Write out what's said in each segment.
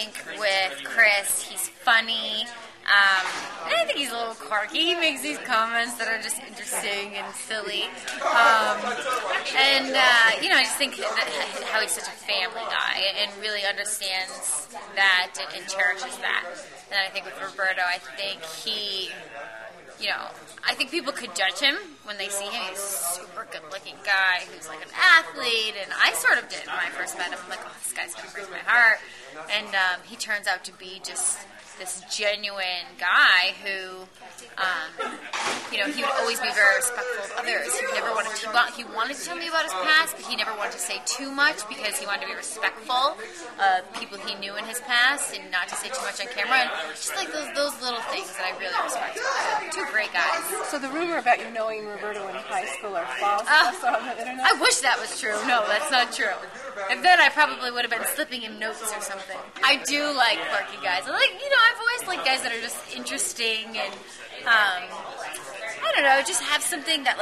think with Chris, he's funny. And I think he's a little quirky. He makes these comments that are just interesting and silly. I just think that how he's such a family guy and really understands that and cherishes that. And I think with Roberto, I think I think people could judge him when they see him. He's a super good-looking guy who's like an athlete, and I sort of did when I first met him. I'm like, oh, this guy's going to break my heart. And he turns out to be just this genuine guy who, he would always be very respectful of others. He wanted to tell me about his past, but he never wanted to say too much because he wanted to be respectful of people he knew in his past and not to say too much on camera. And just like those little things that I really respect. Two great guys. So the rumor about you knowing Roberto in high school are false? I saw on the internet. I wish that was true. No, that's not true. If then I probably would have been slipping him notes or something. I do like quirky guys. I've always liked guys that are just interesting and, I don't know, just have something that,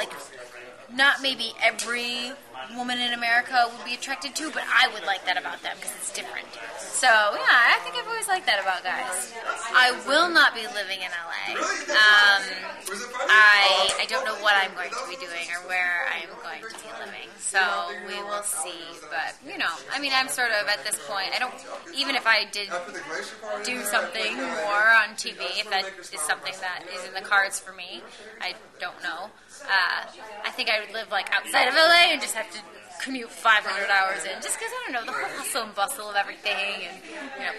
not maybe every woman in America would be attracted to, but I would like that about them because it's different. So, I think I've always liked that about guys. I will not be living in LA. I don't know what I'm going to be doing or where I'm going to be living. So, we will see. But, I'm sort of at this point, even if I did do something more on TV, if that is something that is in the cards for me, I don't know. I think I would live outside of LA and just have to commute 500 hours in, just because, I don't know, the whole hustle and bustle of everything and,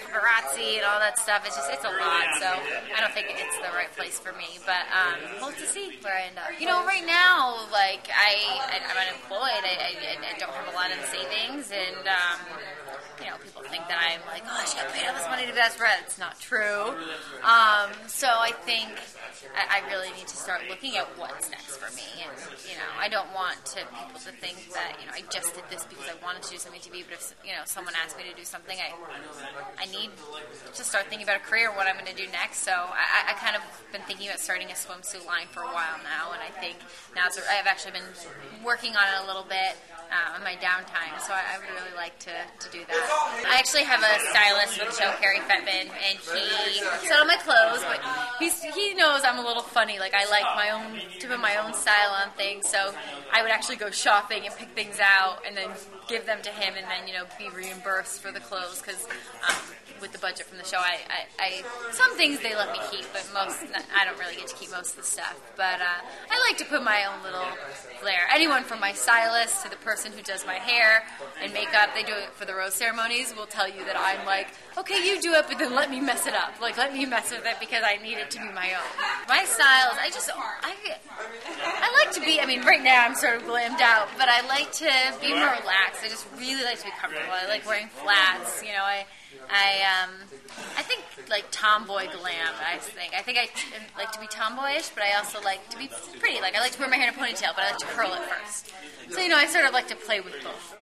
paparazzi and all that stuff, it's a lot, so I don't think it's the right place for me, but we'll have to see where I end up. Right now, I'm unemployed, I don't have a lot in savings, and, people think that I'm oh, she got paid all this money to be Bachelorette. It's not true. So I think I really need to start looking at what's next for me. And, I don't want people to think that, I just did this because I wanted to do something TV, but if, someone asked me to do something, I need to start thinking about a career, what I'm going to do next. So I kind of been thinking about starting a swimsuit line for a while now, and I think now I've actually been working on it a little bit in my downtime, so I would really like to do that. I actually have a stylist for the show, Carrie Fettman, and he set on my clothes, but he knows I'm a little funny. I like to put my own style on things, so I would actually go shopping and pick things out and then give them to him and then, be reimbursed for the clothes because with the budget from the show, I some things they let me keep, but I don't really get to keep most of the stuff. But I like to put my own little flair. Anyone from my stylist to the person who does my hair and makeup, they do it for the rose ceremonies, will tell you that I'm okay, you do it, but then let me mess it up. Let me mess with it because I need it to be my own. My styles, I like to be, right now I'm sort of glammed out, but I like to be more relaxed. I just really like to be comfortable. I like wearing flats, I think tomboy glam. I think I like to be tomboyish, but I also like to be pretty. I like to wear my hair in a ponytail, but I like to curl it first. So I sort of like to play with both.